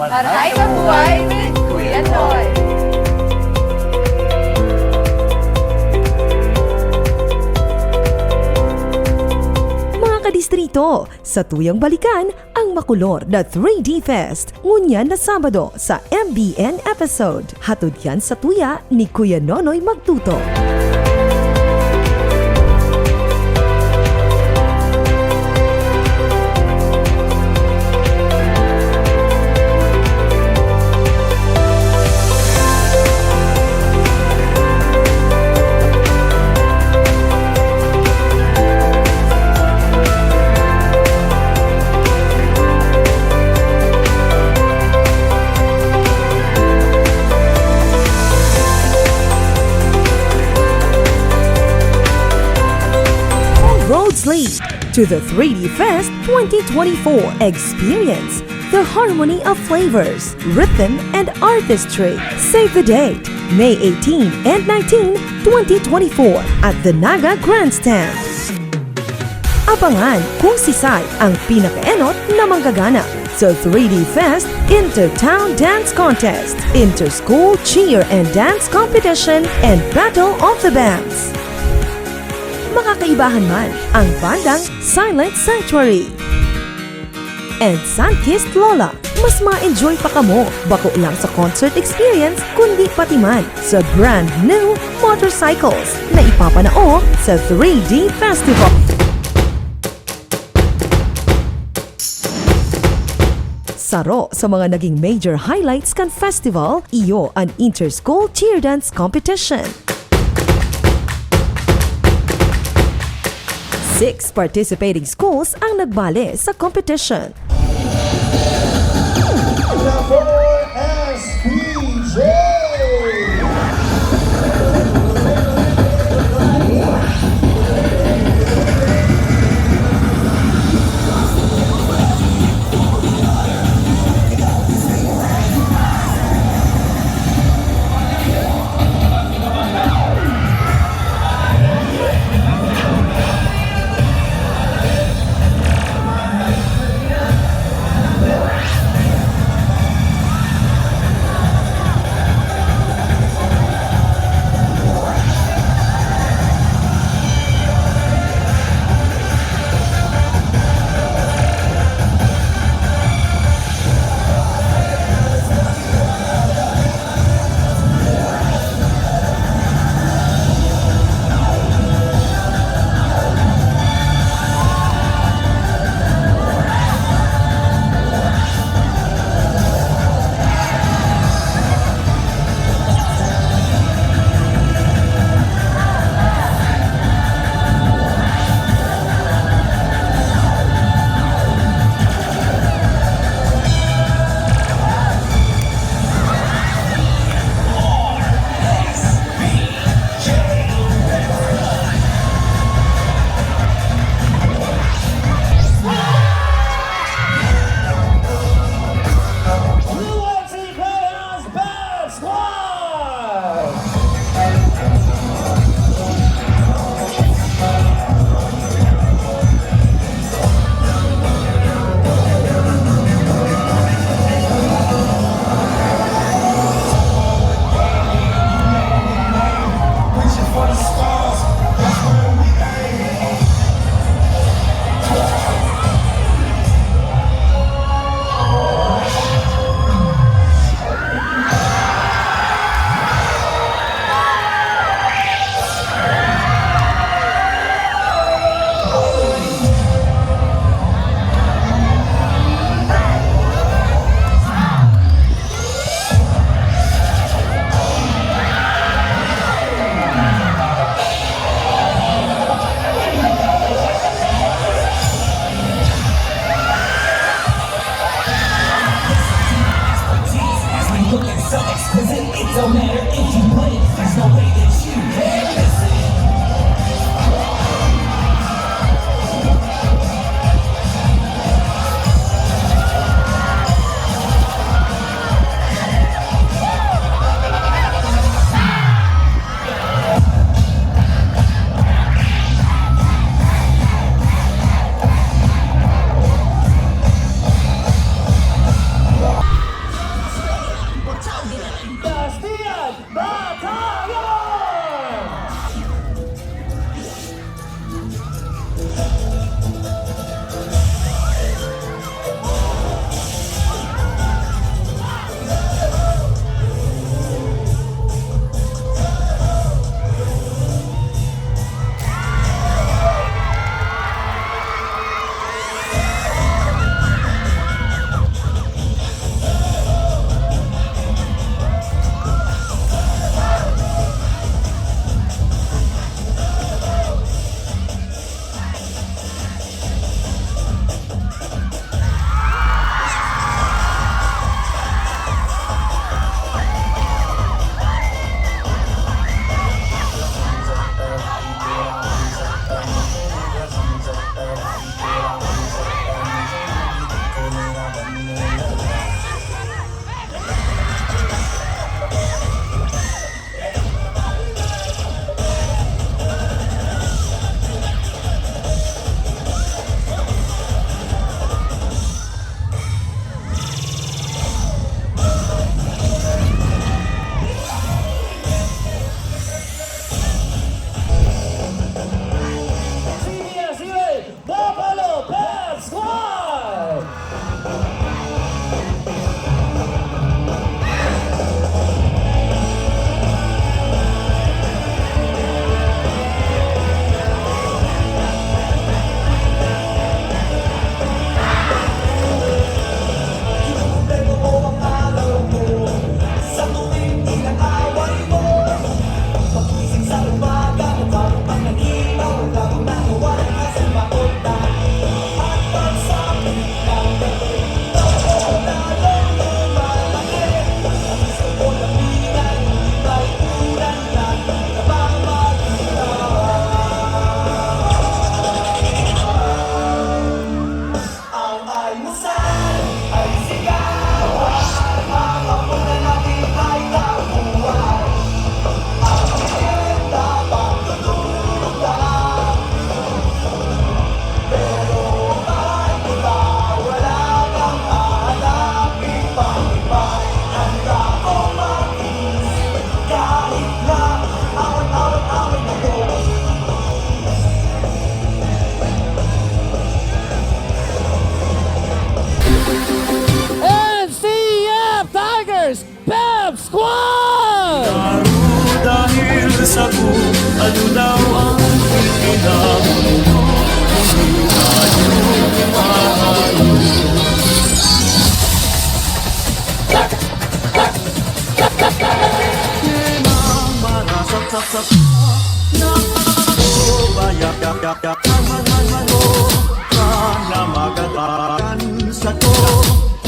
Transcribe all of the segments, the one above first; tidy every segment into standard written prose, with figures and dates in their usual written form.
Maray ka buhay with Kuya Noy! Mga kadistrito, sa tuyang balikan ang makulor na 3D Fest ngunyan na Sabado sa MBN episode. Hatod yan sa tuya ni Kuya Nonoy Magtuto. Roads lead to the 3D Fest 2024. Experience the harmony of flavors, rhythm, and artistry. Save the date, May 18 and 19, 2024 at the Naga Grandstand. Abangan kung si Sai ang pinakaenot na manggagana sa 3D Fest Inter-Town Dance Contest, Inter-School Cheer and Dance Competition, and Battle of the Bands. Makakaibahan man ang bandang Silent Sanctuary and Sunkissed Lola. Mas ma-enjoy pa kamo bako lang sa concert experience kundi pati man sa brand new motorcycles na ipapanao sa 3D Festival. Saro sa mga naging major highlights kan festival, iyo ang Inter-School Cheer Dance Competition. 6 participating schools ang nagbale sa competition. Number SPJ! Squad! Dahil sa kung ano daw ang ikinamundo, hindi tayo maayos. Kinang marasap-sap-sap na bayak-yak-yak man-man-man-o na magatakan sa topan.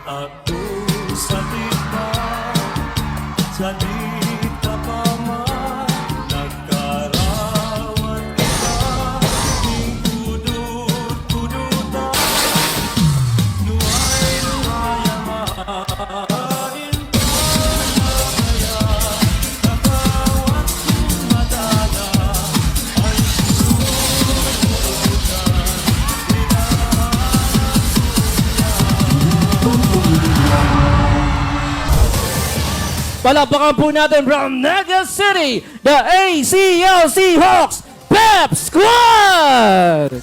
Ako sa tika, sa di ka pa man nagkarawat ka, ting kudut-kudutan, luway-luway ang maaaring kaya, nakawat kong madala, ay Palapakan po natin from Naga City, the ACL Seahawks Pep Squad!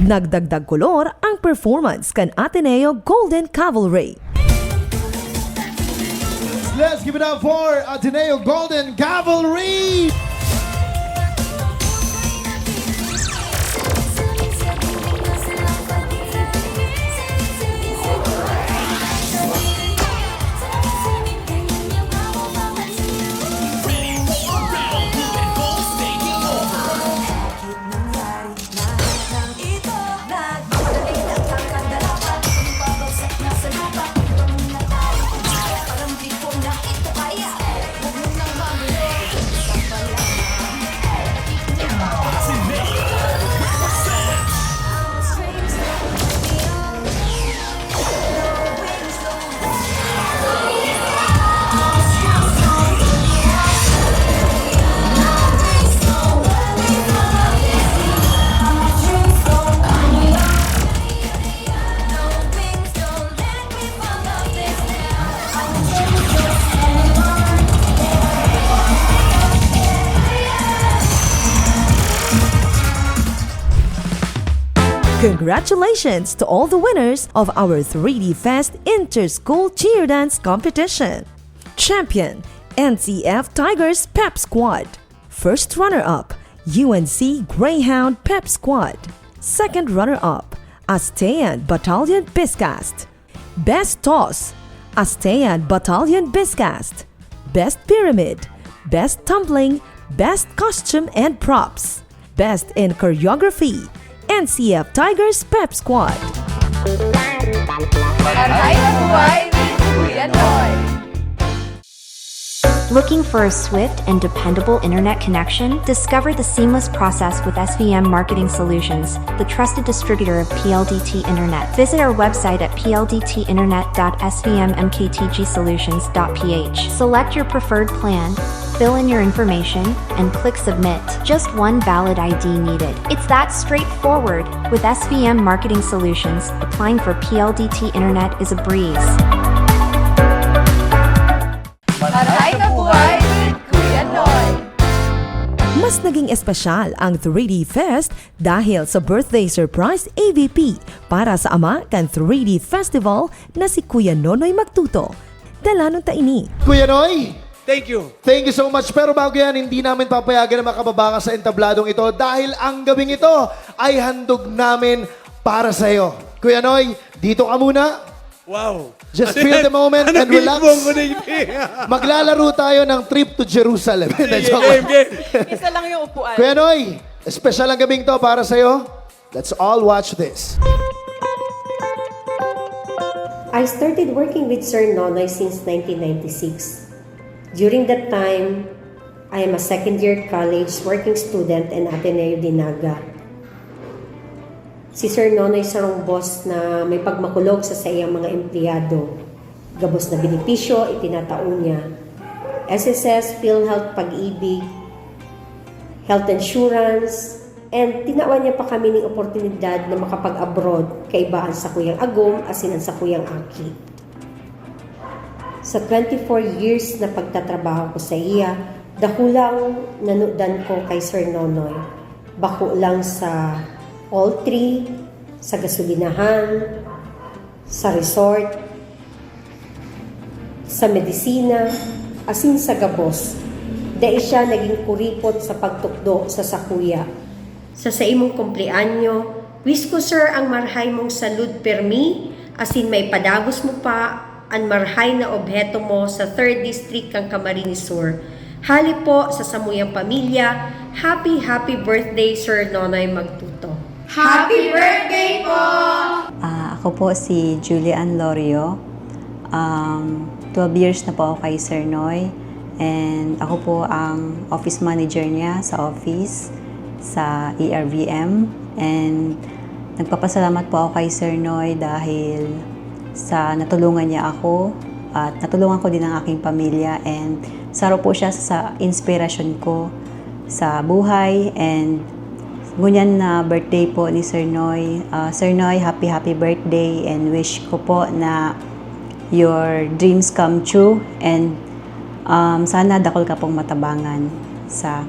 Nagdagdag kolor ang performance kan Ateneo Golden Cavalry. Let's give it up for Ateneo Golden Cavalry! Congratulations to all the winners of our 3D Fest Inter-School Cheer Dance Competition. Champion, NCF Tigers Pep Squad. First runner-up, UNC Greyhound Pep Squad. Second runner-up, Astean Battalion Biscast. Best Toss, Astean Battalion Biscast. Best Pyramid, Best Tumbling, Best Costume and Props. Best in Choreography, NCF Tigers Pep Squad. Aray na buhay with Kuya Noy. Looking for a swift and dependable internet connection? Discover the seamless process with SVM Marketing Solutions, the trusted distributor of PLDT Internet. Visit our website at pldtinternet.svmmktgsolutions.ph. Select your preferred plan, fill in your information, and click Submit. Just one valid ID needed. It's that straightforward. With SVM Marketing Solutions, applying for PLDT Internet is a breeze. Aray na buhay with Kuya Noy. Mas naging espesyal ang 3D Fest dahil sa birthday surprise AVP para sa ama kan 3D Festival na si Kuya Nonoy Magtuto. Dala nung taini. Kuya Noy, Thank you. Thank you so much. Pero bago yan, hindi namin papayagan na makababa ka sa entabladong ito dahil ang gabing ito ay handog namin para sa'yo. Kuya Noy, dito ka muna. Wow. Just feel the moment and relax. Maglalaro tayo ng trip to Jerusalem. Isa lang yung upuan. Kuya Noy, special ang gabing to para sa'yo. Let's all watch this. I started working with Sir Nonoy since 1996. During that time, I am a second-year college working student in Ateneo de Naga. Si Sir Nonoy sarong boss na may pagmakulog sa iyang mga empleyado. Gabos na benepisyo, itinataon niya. SSS, PhilHealth, Pag-ibig, health insurance, and tinawan niya pa kami ng oportunidad na makapag-abroad kaibaan sa Kuyang Agom asinan sa Kuyang Aki. Sa 24 years na pagtatrabaho ko sa iya, dakulang nanudan ko kay Sir Nonoy. Bako lang sa all three, sa gasolinahan, sa resort, sa medisina, asin sa gabos. Dahil siya naging kuripot sa pagtukdo sa sakuya. Sa imong kumpleanyo, wish ko sir ang marhay mong salud permi, asin may padagos mo pa ang marhay na obheto mo sa 3rd District kang Camarines Sur. Hali po sa samuyang pamilya. Happy birthday Sir Nonoy Magtuto. Happy birthday po! Ako po si Julian Lorio. 12 years na po ako kay Sir Noy. And ako po ang office manager niya sa office sa ERVM. And nagpapasalamat po ako kay Sir Noy dahil sa natulungan niya ako at natulungan ko din ang aking pamilya. And saro po siya sa inspirasyon ko sa buhay. And ngunyan na birthday po ni Sir Noy. Sir Noy, happy birthday and wish ko po na your dreams come true and sana dakol ka pong matabangan sa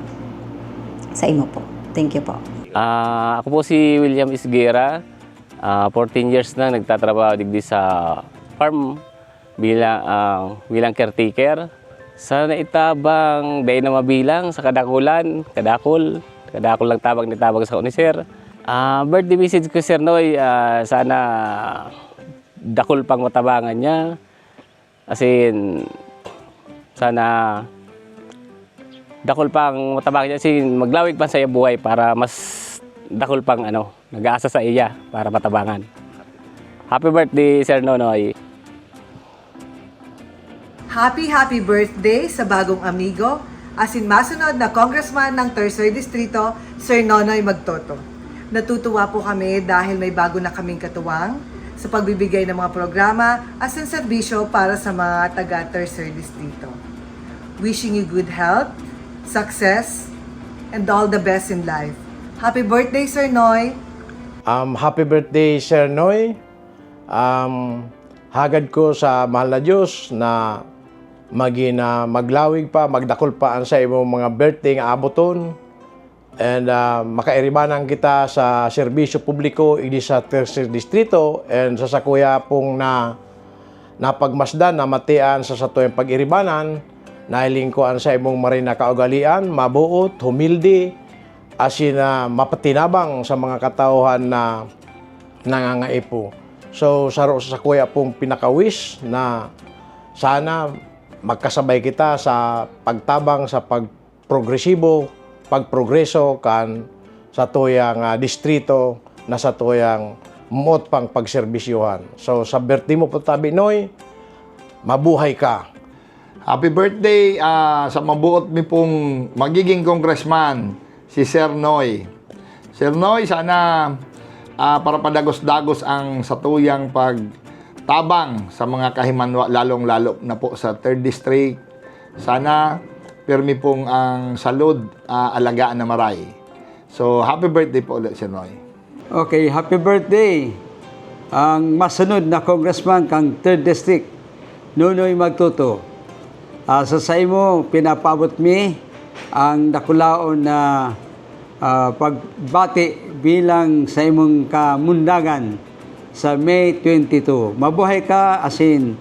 imo po. Thank you po. Ako po si William Isguera. 14 years na nagtatrabaho digdi sa farm bilang caretaker. Sana itabang dahil na mabilang sa kadakulan, kadakol lang tabang ni tabang sa ni Sir. Birthday message ko Sir Noy, sana dakol pang matabangan niya. As in, sana dakol pang matabangan niya. As in, maglawig pa sa iya buhay para mas dakol pang nag-aasa sa iya para matabangan. Happy birthday, Sir Nonoy. Happy birthday sa bagong amigo, asin masunod na congressman ng Tercer Distrito, Sir Nonoy Magtoto. Natutuwa po kami dahil may bago na kaming katuwang sa pagbibigay ng mga programa asin serbisyo para sa mga taga Tercer Distrito. Wishing you good health, success, and all the best in life. Happy birthday, Sir Noy! Happy birthday, Sir Noy. Hagad ko sa mahal na Diyos na maglawig pa, magdakol pa ang sa imong mga birthday nga aboton. And makairibanan kita sa serbisyo publiko idi sa Tercer Distrito and sa sakuya pong napagmasdan na matian sa tuyong pag-iribanan. Nailingkuan sa imong marina kaugalian, mabuot, humildi, asin mapatinabang sa mga katauhan na nangangaipo. So, saro sa kuya pong pinaka-wish na sana magkasabay kita sa pagtabang, sa pagprogresibo, pagprogreso kan sa tuyang distrito na sa tuyang muot pang pagserbisyuhan. So, sa birthday mo po tabi, Noy, mabuhay ka. Happy birthday sa mabuot mi pong magiging congressman, si Sir Noy. Sir Noy, sana para padagos-dagos ang satuyang pagtabang sa mga kahimanwa, lalong-lalo na po sa 3rd District. Sana pirmi pong ang salud alagaan na maray. So, happy birthday po ulit, Sir Noy. Okay, happy birthday. Ang masunod na congressman kang 3rd District, Nonoy Magtuto. Sa imo, pinapabot mi ang dakulaon na pagbati bilang sa imong kamundagan sa May 22. Mabuhay ka asin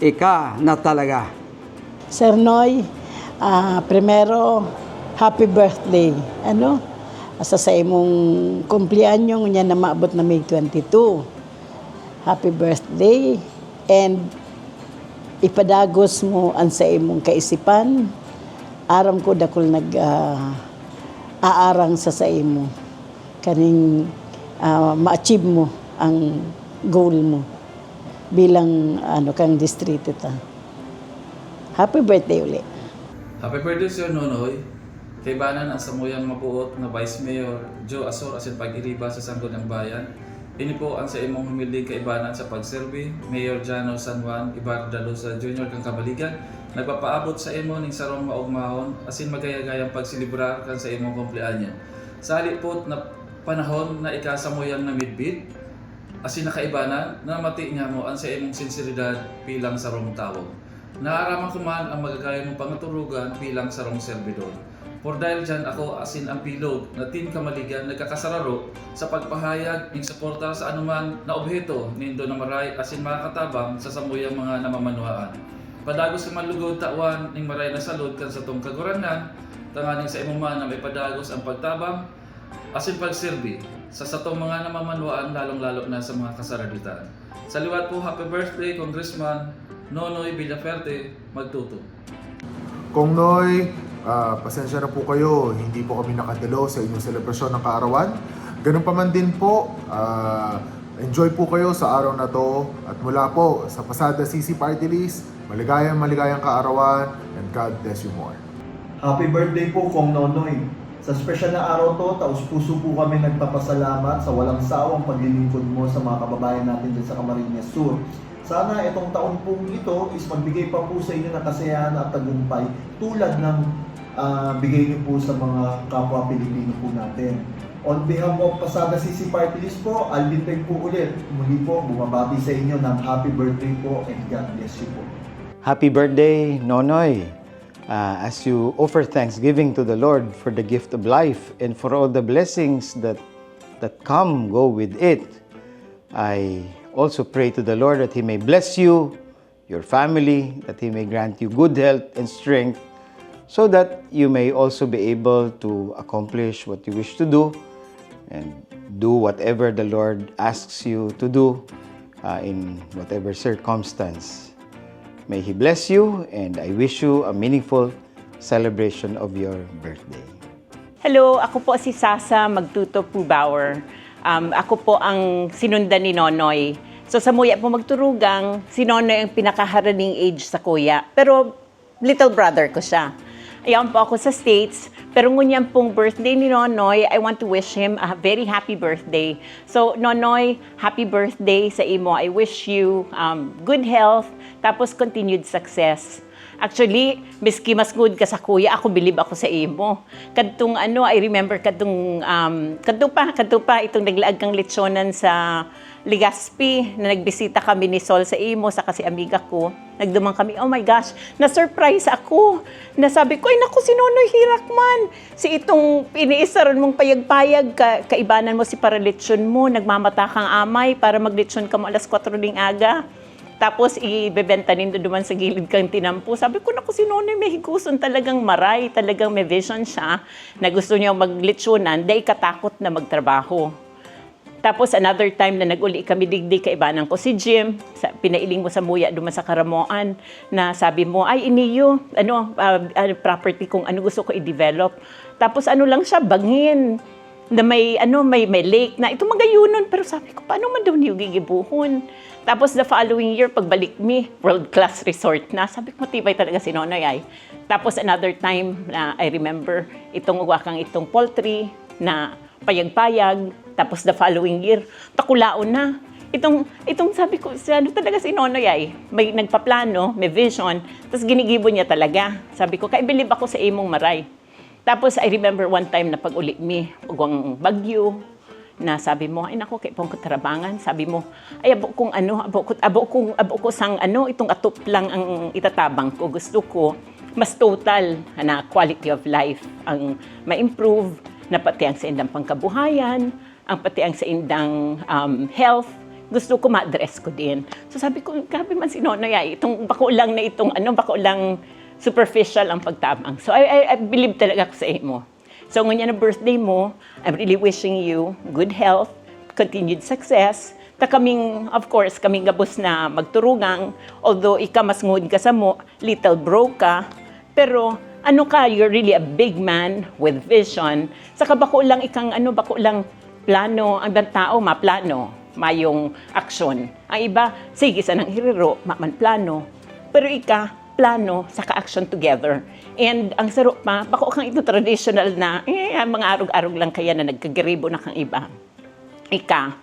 ika na talaga. Sir Noy, Primero, happy birthday. Sa imong kumplianyo niya na maabot na May 22. Happy birthday and ipadagos mo ang sa imong kaisipan. Aram ko dakol aarang sa imo. Kaning ma-achieve mo ang goal mo bilang kang distrito ta. Happy birthday uli. Happy birthday Sir Nonoy. Kaibanan ang samuyang mapuot na Vice Mayor Joe Asor asin pag-iriba sa Sangguniang Bayan. Ini po ang sa imong humiling kaibanan sa pagserbi, Mayor Jano San Juan Ibardalosa Jr. kang Kamaligan, nagpapaabot sa imo ning sarong maugmahon asin magayagayang pagsilibrar kan sa imong kumpleanyo. Sa halipot na panahon na ikasamuyang na midbid, asin nakaibanan na mati nga mo ang sa imong sinseridad bilang sarong tao. Naaraman ko man ang magagaya mong pangaturugan bilang sarong servidor. For dahil dyan ako asin ang bilog na Team Kamaligan nagkakasararo sa pagpahayag ng suporta sa anuman na obheto nindo na maray asin makakatabang sa samuyang mga namamanuhaan. Padagos ka manlugod tawan ning maray na salud kan sa tong kaguranan, tanganing sa imuman na may padagos ang pagtabang asin pagsilbi sa satong mga namamanuhaan lalong-lalo na sa mga kasaraditan. Sa liwat po, happy birthday Congressman Nonoy Villaferte Magtuto. Kong Noy, pasensya na po kayo, hindi po kami nakadalo sa inyong selebrasyon ng kaarawan. Ganun pa man din po, enjoy po kayo sa araw na to at mula po sa Pasada CC Party List, maligayang kaarawan and God bless you more. Happy birthday po Kong Nonoy. Sa special na araw to, taus-puso po kami nagpapasalamat sa walang sawang paglilingkod mo sa mga kababayan natin dyan sa Camarines Sur. Sana itong taon pong ito is magbigay pa po sa inyo ng kasayahan at tagumpay tulad ng bigay niyo po sa mga kapwa Pilipino po natin. On behalf of Pasada CC Party List po, Alvin Peg po ulit. Muli po, bumabati sa inyo ng happy birthday po and God bless you po. Happy birthday, Nonoy. As you offer thanksgiving to the Lord for the gift of life and for all the blessings that go with it, I also pray to the Lord that He may bless you, your family, that He may grant you good health and strength, so that you may also be able to accomplish what you wish to do and do whatever the Lord asks you to do in whatever circumstance. May He bless you, and I wish you a meaningful celebration of your birthday. Hello, ako po si Sasa Magtuto Pubauer. Ako po ang sinundan ni Nonoy. So sa muya po magturugang, si Nonoy ang pinakaharaning age sa kuya. Pero little brother ko siya. Ayan po ako sa States. Pero ngunyan pong birthday ni Nonoy, I want to wish him a very happy birthday. So Nonoy, happy birthday sa imo. I wish you good health, tapos continued success. Actually, miski mas good ka sa kuya, ako believe ako sa imo. Kadtong I remember kadtong itong naglaag kang lechonan sa Legazpi na nagbisita kami ni Sol sa imo sa kasi amiga ko. Nagdumang kami, oh my gosh, na-surprise ako. Nasabi ko, ay naku, si Nonoy Hirakman. Si itong iniisaran mong payag-payag, kaibanan mo si para lechon mo, nagmamata kang amay para maglechon ka mo alas 4 ng aga. Tapos ibebenta nindo duman sa gilid kang tinampo. Sabi ko, naku, si Nonoy may higuson talagang maray, talagang may vision siya na gusto niya maglechonan, dahil katakot na magtrabaho. Tapos another time na nag-uli kami digdi, kaibanan ko si Jim, pinailing mo sa muya duman sa Karamoan, na sabi mo, ay iniyo, property kung ano gusto ko i-develop. Tapos lang siya, bangin, na may lake na, ito magayunon, pero sabi ko, paano man daw niyo gigibuhon? Tapos the following year, pagbalik mi, world-class resort na. Sabi ko, matibay talaga si Nonoy ay. Tapos another time na I remember, itong uwakang itong poultry na payag-payag. Tapos the following year, takulaon na. Itong sabi ko, talaga si Nonoy ay. May nagpaplano, may vision, tapos ginigibo niya talaga. Sabi ko, kaibilib ako sa imong maray. Tapos I remember one time na pag-uli mi, ugwang bagyo, na sabi mo, ay nako, kay pong katarabangan. Sabi mo, ay abo ko sang itong atop lang ang itatabang ko. Gusto ko, mas total na quality of life ang ma-improve, na pati ang sa indang pangkabuhayan, ang pati ang sa indang health, gusto ko ma-address ko din. So sabi ko, grabe man si Nonoy ay, itong bako lang superficial ang pagtabang. So I believe talaga ko sa imo. So ngunya na birthday mo, I'm really wishing you good health, continued success. Ta kaming, of course, kaming gabos na magturugang, although ika mas ngud ka sa mo, little broke ka, pero ano ka, you're really a big man with vision. Saka bako lang ikang bako lang plano, ang ibang tao maplano, mayong aksyon. Ang iba, sige sa nang hiriro, man plano. Pero ika, plano, saka action together. And ang saro pa, bako kang ito traditional na, mga arog-arog lang kaya na nagkagaribo na kang iba. Ika,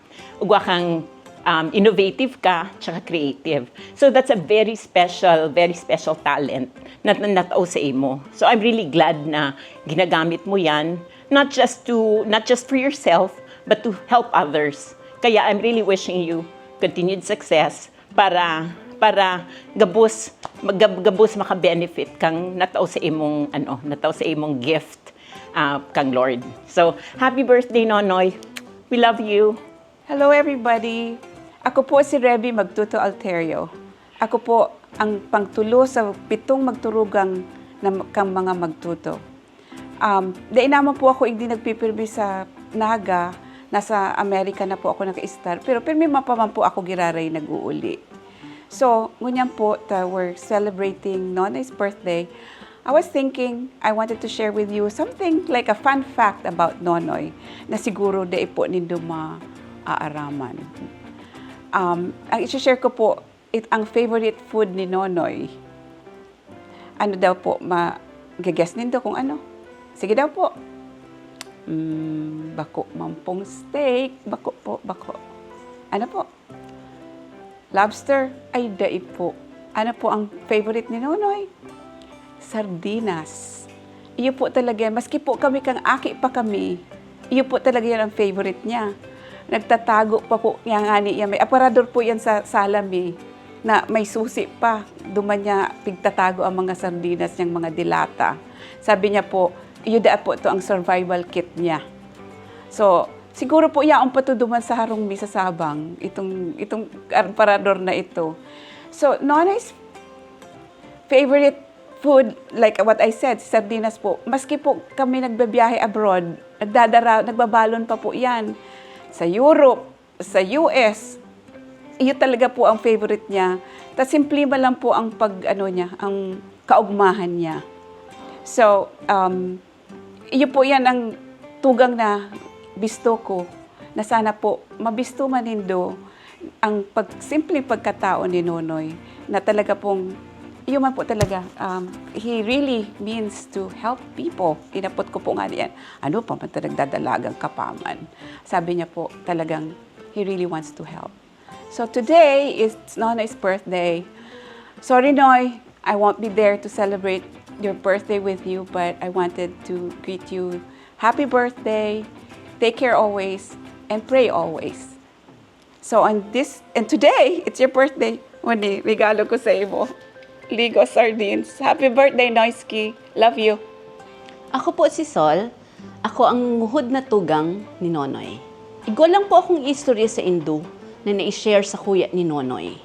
ugwa kang innovative ka, tsaka creative. So that's a very special talent na natao sa imo. So I'm really glad na ginagamit mo yan, not just for yourself, but to help others. Kaya I'm really wishing you continued success para gabos maka-benefit kang natao sa imong gift kang Lord. So happy birthday, Nonoy. We love you. Hello everybody. Ako po si Reby Magtuto Alterio. Ako po ang pangtulo sa 7 magturugang kang mga magtuto. Dahil naman po ako hindi nagpipirbi sa Naga, nasa Amerika na po ako naka-star, pero pirmi mapaman po ako giraray nag-uuli. So, ngunyan po, we're celebrating Nonoy's birthday. I was thinking, I wanted to share with you something like a fun fact about Nonoy na siguro dahil po nindo maaaraman. Ang i-share ko po, ang favorite food ni Nonoy. Ano daw po, mag-guess nindo kung ano? Sige daw po. Bako mampong steak. Bako. Ano po? Lobster? Ay, daig po. Ano po ang favorite ni Nonoy? Sardinas. Iyo po talaga, maski po kami kang aki pa kami, iyo po talaga yan ang favorite niya. Nagtatago pa po yan nga niya. May aparador po yan sa salami na may susi pa. Duman niya pigtatago ang mga sardinas niyang mga dilata. Sabi niya po, iyo da po ito ang survival kit niya. So, siguro po yaong patuduman sa harong sa Sabang, itong aparador na ito. So, Nonoy's favorite food, like what I said, sardinas po. Maski po kami nagbabiyahe abroad, nagbabalon pa po yan. Sa Europe, sa US, iyo talaga po ang favorite niya. Tas simple ba lang po ang ang kaugmahan niya. So, iyo po yan ang tugang na bisto ko, na sana po mabisto manindo ang simpleng pagkatao ni Nonoy, na talaga pong iyo man po talaga, he really means to help people. Inapot ko po nga niyan, ano pa man talagang dadalagang kapaman. Sabi niya po talagang he really wants to help. So today is Nonoy's birthday. Sorry Noy, I won't be there to celebrate your birthday with you, but I wanted to greet you happy birthday, take care always, and pray always. So and today, it's your birthday. Wani, regalo ko sa iyo. Ligo sardines. Happy birthday, Noisky. Love you. Ako po si Sol. Ako ang muhod na tugang ni Nonoy. Igo lang po akong istorya sa Indo na na-share sa kuya ni Nonoy.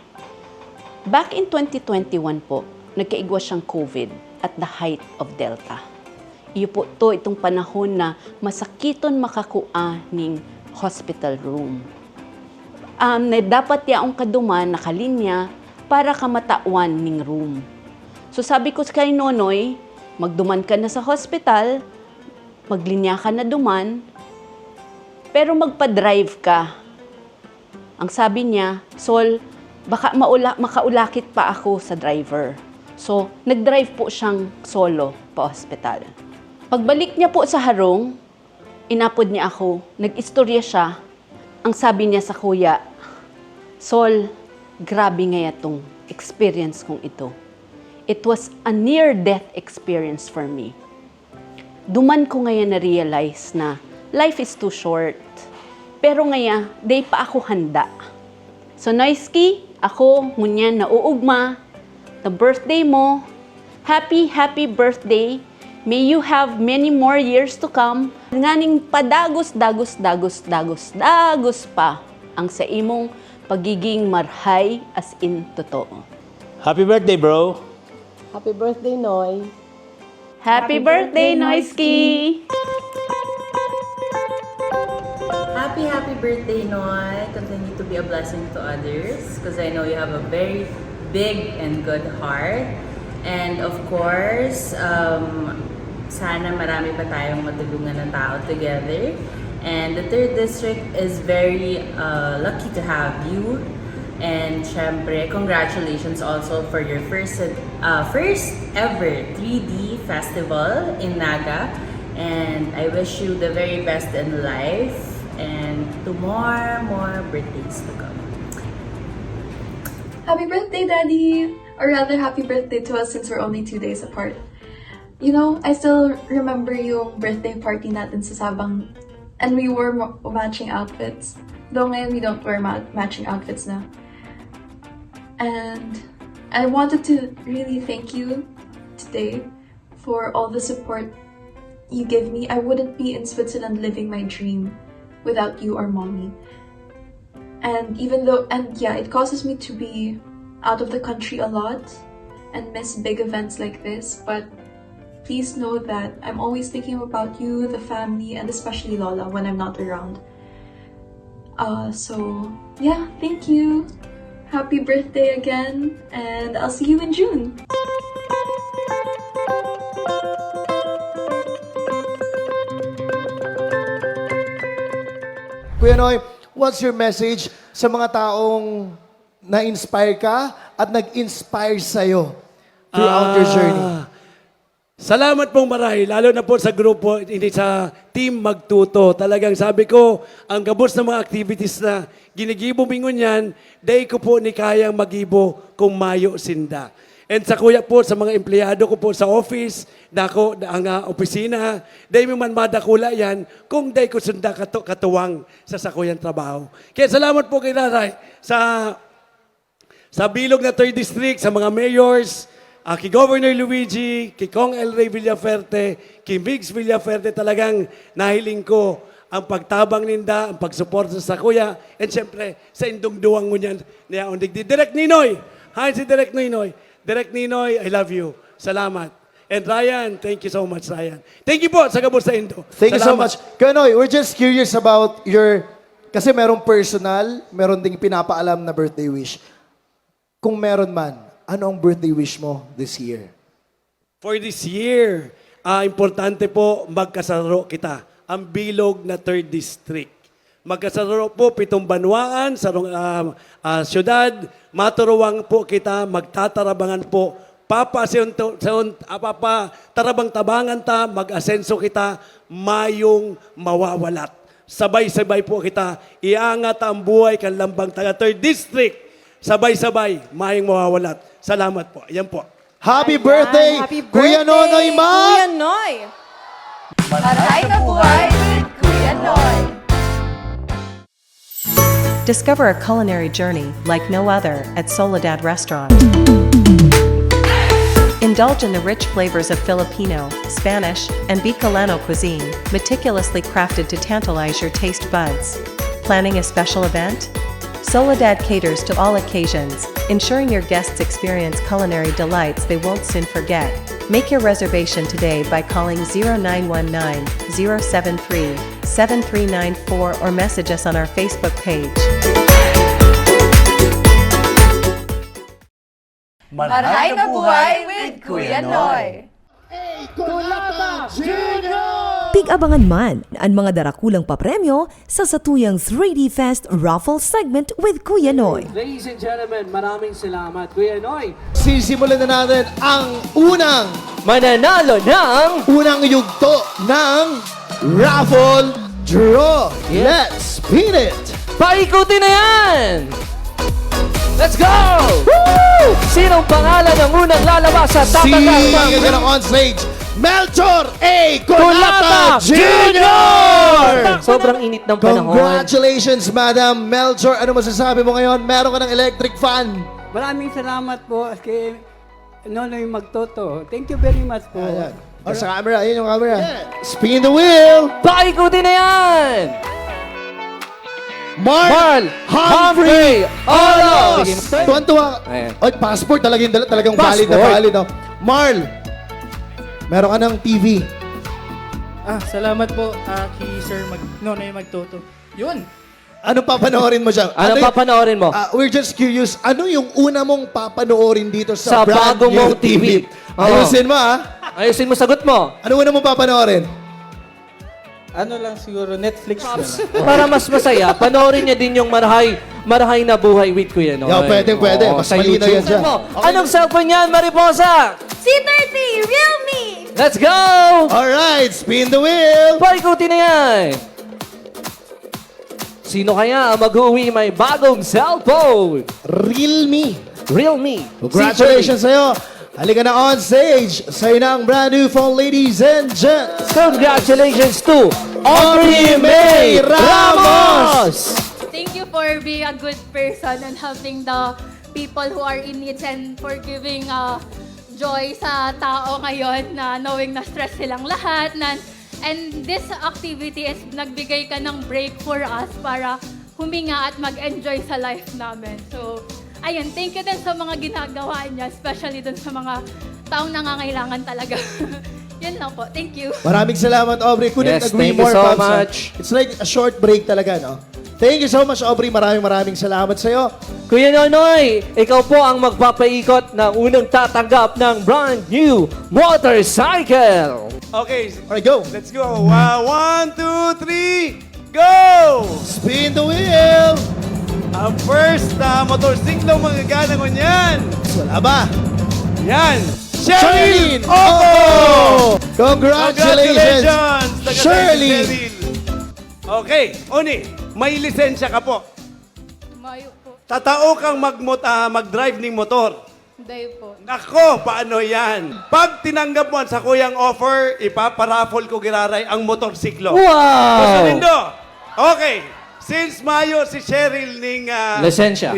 Back in 2021 po, nagkaigwa siyang COVID at the height of Delta. Iyo po itong panahon na masakiton makakua ning hospital room. Na dapat yaong kaduman nakalinya para kamatawan ning room. So sabi ko kay Nonoy, magduman ka na sa hospital, maglinya ka na duman, pero magpa-drive ka. Ang sabi niya, Sol, baka makaulakit pa ako sa driver. So, nag-drive po siyang solo pa hospital. Pagbalik niya po sa harong, inapod niya ako, nag-istorya siya. Ang sabi niya sa kuya, Sol, grabe nga itong experience kong ito. It was a near-death experience for me. Duman ko ngayon na-realize na life is too short. Pero ngayon, day pa ako handa. So, Noisky, ako, ngunyan, nauugma, the birthday mo, happy birthday. May you have many more years to come. Nganing padagos pa ang sa imong pagiging marhay as in totoo. Happy birthday, bro. Happy birthday, Noy. Happy birthday, Noisky! Happy birthday, Noy. Continue to be a blessing to others because I know you have a very big and good heart. And of course, sana marami pa tayong matulungan na tao together. And the 3rd District is very lucky to have you. And syempre, congratulations also for your first ever 3D festival in Naga. And I wish you the very best in life and to more birthdays to come. Happy birthday, Daddy! Or rather, happy birthday to us since we're only 2 days apart. You know, I still remember yung birthday party natin sa Sabang and we wore matching outfits. Though ngayon we don't wear matching outfits na. And I wanted to really thank you today for all the support you give me. I wouldn't be in Switzerland living my dream without you or Mommy. And it causes me to be out of the country a lot and miss big events like this, but please know that I'm always thinking about you, the family, and especially Lola when I'm not around. So yeah, thank you. Happy birthday again, and I'll see you in June. Kuya Noy, what's your message sa mga taong na-inspire ka at nag-inspire sa'yo throughout your journey? Salamat pong marahil, lalo na po sa grupo, hindi sa Team Magtuto. Talagang sabi ko, ang gabos ng mga activities na ginigibo mingon yan, day ko po ni kayang magibo kung mayo sinda. And sa kuya po, sa mga empleyado ko po sa office, ang opisina, day mo man madakula yan, kung day ko sunda katuwang sa sakuyang trabaho. Kaya salamat po kay Laray sa bilog na 3rd District, sa mga mayors, kay Governor Luigi, kay Kong El Rey Villaferte, kay Migs Villaferte, talagang nahiling ko ang pagtabang ninda, ang pagsuporta sa kuya, and siyempre, sa indong duwang mo niyan, Direk Ninoy! Hi si Direk Ninoy! Direk Ninoy, I love you. Salamat. And Ryan, thank you so much, Ryan. Thank you po sa gabos sa Indo. Thank you so much. Kuya Noy, we're just curious about kasi merong personal, meron ding pinapaalam na birthday wish. Kung meron man, ano ang birthday wish mo this year? For this year, importante po magkasaro kita. Ang bilog na 3rd District. Magkasaro po 7 banwaan sa syudad. Maturuwang po kita, magtatarabangan po. Tarabang-tabangan ta, mag-asenso kita, mayong mawawalat. Sabay-sabay po kita, iangat ang buhay kan lambang taga 3rd District. Sabay-sabay, mayong mawawalat. Salamat po. Ayan po. Happy birthday, Kuya Nonoy Ma! Kuya Noy! Maray na buhay with Kuya Noy! Discover a culinary journey like no other at Soledad Restaurant. Indulge in the rich flavors of Filipino, Spanish, and Bicolano cuisine, meticulously crafted to tantalize your taste buds. Planning a special event? Soledad caters to all occasions, ensuring your guests experience culinary delights they won't soon forget. Make your reservation today by calling 0919-073-7394 or message us on our Facebook page. Maray na buhay with Kuya Noy! Pig-abangan man ang mga darakulang papremyo sa satuyang 3D Fest Raffle segment with Kuya Noy. Ladies and gentlemen, maraming salamat, Kuya Noy. Sisimulan na natin ang unang mananalo ng unang yugto ng Raffle Draw. Let's spin it! Paikutin na yan! Let's go! Woo! Sinong pangalan ng unang lalabas sa tatanggap ng on stage? Melchor A. Colata Jr. Sobrang init ng panahon. Congratulations, Madam Melchor. Ano masasabi mo ngayon? Meron ka ng electric fan. Maraming salamat po kay Nonoy Magtoto. Thank you very much po. Sa camera, yun yung camera. Spin the wheel. Paikutin na yan! Marl Humphrey Olos! Tuwan-tuwa. Ay, passport talagang valid na valid. No? Marl, meron ka ng TV. Salamat po kay Sir Nonoy Magtoto. Yun. Ano papanoorin mo siya? Ano papanoorin mo? We're just curious, ano yung una mong papanoorin dito sa, Sa brand bago new mong TV? Oo. Ayusin mo, ha? Ayusin mo, sagot mo. Ano una mong papanoorin? Ano lang siguro, Netflix na lang. Para mas masaya, panoorin niya din yung marahay na buhay with Kuya Nonoy. Pwede. Mas sa malinaw yan YouTube. dyan. Anong cellphone yan, Mariposa? C30, Realme! Let's go! Alright, spin the wheel! Paikutin na yan! Sino kaya ang mag-uwi may bagong cellphone? Realme. Realme. Congratulations sa'yo. Halika na on stage. Sa'yo na ang brand new phone, ladies and gents. Congratulations to Aubrey May Ramos! Thank you for being a good person and helping the people who are in need and for giving joy sa tao ngayon na knowing na stress silang lahat. And this activity is nagbigay ka ng break for us para huminga at mag-enjoy sa life namin. So, ayun, thank you din sa mga ginagawa niya, especially dun sa mga taong nangangailangan talaga. Yun lang po. Thank you. Maraming salamat, Aubrey. Couldn't Yes, agree thank you more, so Pops, ha? much. It's like a short break talaga, no? Thank you so much, Aubrey. Maraming salamat sa'yo. Kuya Nonoy, ikaw po ang magpapaikot ng unang tatanggap ng brand new motorcycle. Okay, Alright, go. let's go. 1, 2, 3, go! Spin the wheel. Ang first na motorsiklo magagana ko niyan. Wala ba? Yan. Charlene! Oko! Congratulations! Taga Charlene! Cheryl. Okay, Oni, may lisensya ka po. Mayo po. Tatao kang mag-drive ng motor. Day po. Nako, paano yan? Pag tinanggap mo sa kuyang offer, ipaparaffle ko giraray ang motorsiklo. Wow! Gusto nindo? Okay. Since Mayo si Cheryl ning lisensya,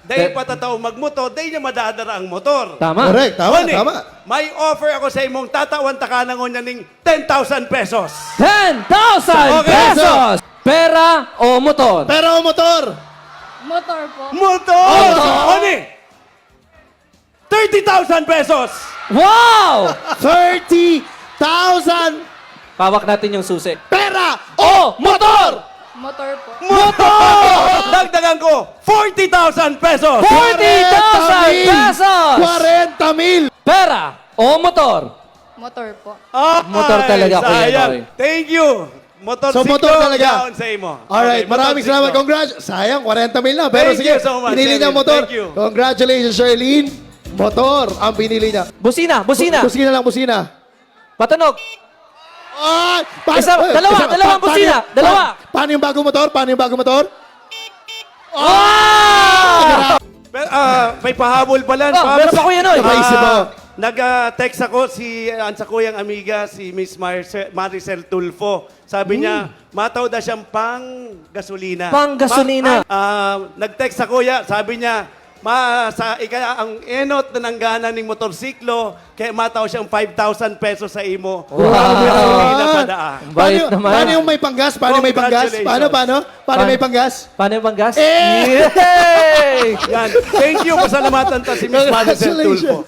dahil patatao magmotor, dahil niya madadara ang motor. Tama. Correct, tama, Oni, tama. may offer ako sa imong tatawan takanan ko niya ning 10,000 pesos. 10,000 Okay. pesos! Pera o motor? Pero motor! Motor po. Motor! Oni! 30,000 pesos! Wow! 30,000 Pawak natin yung susi. pera o motor! Motor po. Motor! Dagdagan ko, 40,000 pesos! 40,000 pesos! 40,000! Pera o motor? Motor po. Motor talaga, Kuya sayang. Noy. Thank you. Motorsiklo. So, motor talaga. Yaon sa imo. Alright, Okay, maraming motorsiklo. salamat. Congrats. Sayang, 40,000 na. Pero Thank sige, you so much, pinili niya Cheryl. motor. Thank you. Congratulations, Charlene. Motor ang pinili niya. Busina, busina. Busina lang, busina. Patunog. Ay! Dalawang busina. Dalawa. Paano yung bagong motor? Ah! May pahabol pala. Meron pa, Kuya Noy. Napaisip ako. Nag-text ako sa kuyang amiga, si Miss Maricel Tulfo. Sabi niya, mataw daw siyang pang-gasolina. Pang-gasolina. Nag-text sa kuya, sabi niya, ang enot na nanggana ng motorsiklo, kaya mataw siyang 5,000 pesos sa imo. Wow. Gasolina sa daa. Bait naman. Paano yung may panggas? Paano may panggas? Paano may panggas? Paano yung panggas? Eh! Yay! Yan. Thank you. Pasalamatan ta si Miss Maricel Tulfo.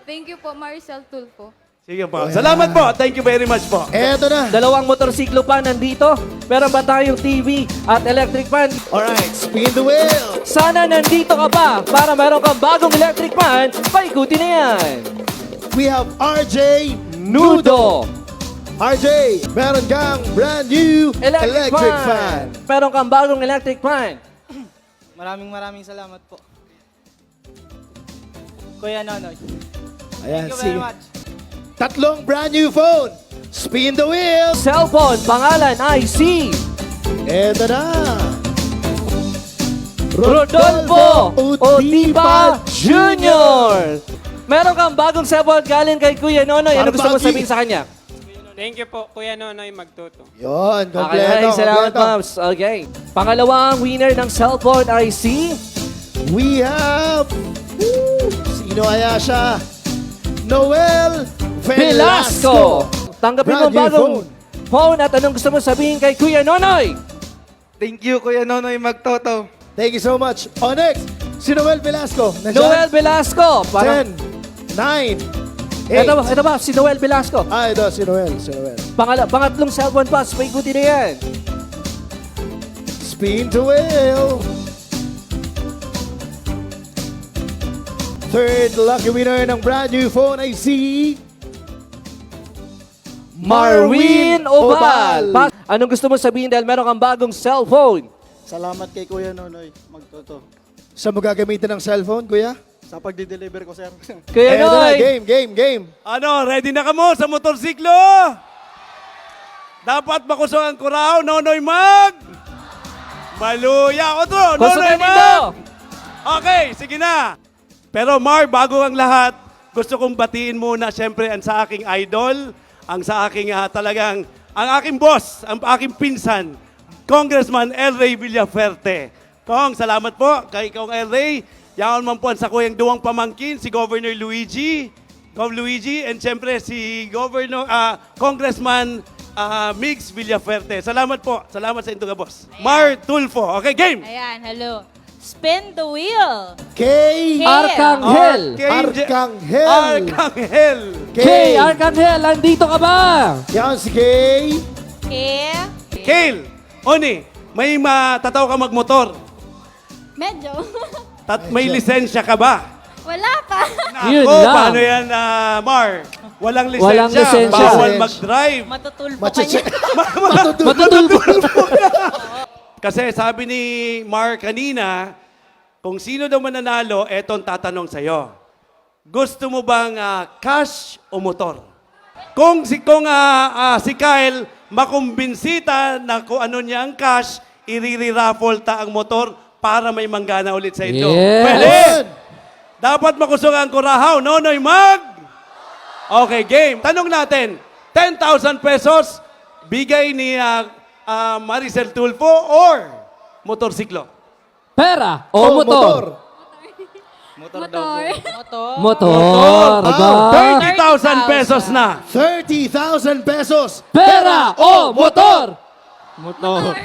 Thank you po, Maricel Tulfo. Sige po. Salamat po. Thank you very much po. Eto na. Dalawang motorsiklo pa nandito. Meron ba tayong TV at electric fan? Alright, spin the wheel. Sana nandito ka pa para meron kang bagong electric fan. Paikutin na yan. We have RJ Nudo. RJ, meron kang brand new electric fan. Meron kang bagong electric fan. Maraming salamat po. Kuya Nonoy. Ayan, Thank you sige. very much. Tatlong brand new phone. Spin the wheel. Cellphone, pangalan, IC. Eto na. Rodolfo Otipa Jr. Meron kang bagong cellphone galing kay Kuya Nonoy. Ano gusto mo Bagi. sabihin sa kanya? Thank you po, Kuya Nonoy Magtoto. Yun, Okay, kompleto. salamat, kompleto. Mams. Okay. Pangalawang winner ng cellphone IC. We have... Sino kaya siya? Noel Velasco. Tanggapin mo Brand new bagong phone at anong gusto mo sabihin kay Kuya Nonoy? Thank you, Kuya Nonoy Magtoto. Thank you so much. On next, Si Noel Velasco. Nandyan? Noel Velasco. 10, 9, 8. Ito ba? Si Noel Velasco. Ito, si Noel. Si Noel. Pangatlong cellphone pass. May goodie na yan. Spin to wheel. Third lucky winner ng brand new phone ay si Marwin Obal. Anong gusto mo sabihin dahil meron kang bagong cellphone? Salamat kay Kuya Nonoy Magtoto. Saan mo gagamitin ng cellphone, kuya? Sa pagdi-deliver ko, sir. Kuya Eto na, Noy! game. Ano, ready na ka mo sa motorsiklo? Dapat makusog ang kuraw, Nonoy Mag! Maluya! Otro, Nonoy Kusugan Mag! nito! Okay, sige na. Pero Mar, bago ang lahat, gusto kong batiin muna siyempre ang sa aking idol, ang sa aking talagang, ang aking boss, ang aking pinsan, Congressman El Rey Villafuerte. Kong, salamat po kay Kong El Rey. Yaon man po sa kuyang duwang pamangkin, si Governor Luigi, and siyempre si Congressman Migs Villafuerte. Salamat po. Salamat sa inyo nga, boss. Mar Tulfo. Okay, game! Ayan, hello. Spin the wheel. Kay Arcangel. Kay Arcangel, nandito ka ba? Yan si Kay. Kale, Oni, may matataw ka magmotor. Medyo. May lisensya ka ba? Wala pa. Yun Nako, lang. paano yan, Mar? Walang lisensya. Walang lisensya. Bawal mag-drive. Matutulpo ka niya. Matutulpo. Kasi sabi ni Mar kanina, kung sino daw mananalo, etong tatanong sa'yo. Gusto mo bang cash o motor? Kung si Kyle makumbinsita na kung ano niya ang cash, iriri-raffle ta ang motor para may manggana ulit sa inyo. Yes. Pwede! Dapat makusog ang kurahaw. Nonoy Mag! Okay, game. Tanong natin, 10,000 pesos bigay ni Maricel Tulfo or motorsiklo? Pera o motor? Motor. Aba. 30,000 pesos na. 30,000 pesos. Pera o motor? Motor.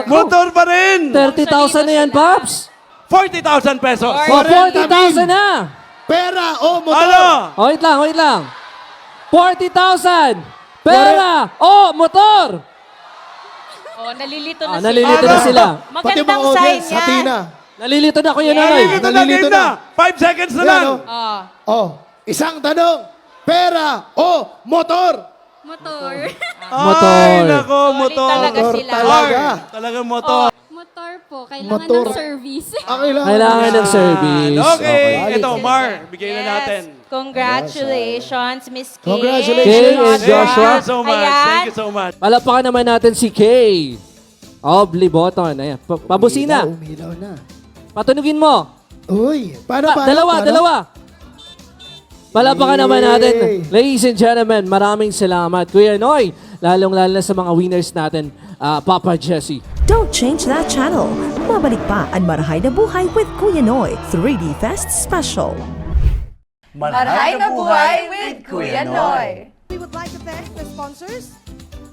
Motor pa rin. 30,000 na yan, Pops. 40,000 pesos. O, 40,000 na. Pera o motor. Ano? O, wait lang. 40,000. Pera o motor? Oh, nalilito na Nalilito na sila. Pati Magandang mga sign audience, yan. hati na. Nalilito na, Kuya Nonoy. Nalilito na, Nalilito game na. na. 5 seconds na Yan, lang. oh. Oh, isang tanong. Pera o motor? Motor. Ay, nako, motor. talaga Motor sila. talaga. Talagang motor. Motor po. Kailangan Motor. ng service. Kailangan ng service. Okay, Okay. ito, Mar, bigay na natin. Congratulations, Miss Kay. Congratulations. Kay and Joshua. Thank you so much. Ayan. Thank you so much. Palapakan naman natin si Kay. Obli Boton. Ayan. Pabusina. Umilaw na. Patunugin mo. Uy, paano? Dalawa. Palapakan naman natin. Ladies and gentlemen, maraming salamat. Kuya Noy, lalong-lalo na sa mga winners natin, Papa Jesse. Don't change that channel. Babalik pa ang Marahay na Buhay with Kuya Noy 3D Fest Special. Marahay na buhay with Kuya Noy. We would like to thank the sponsors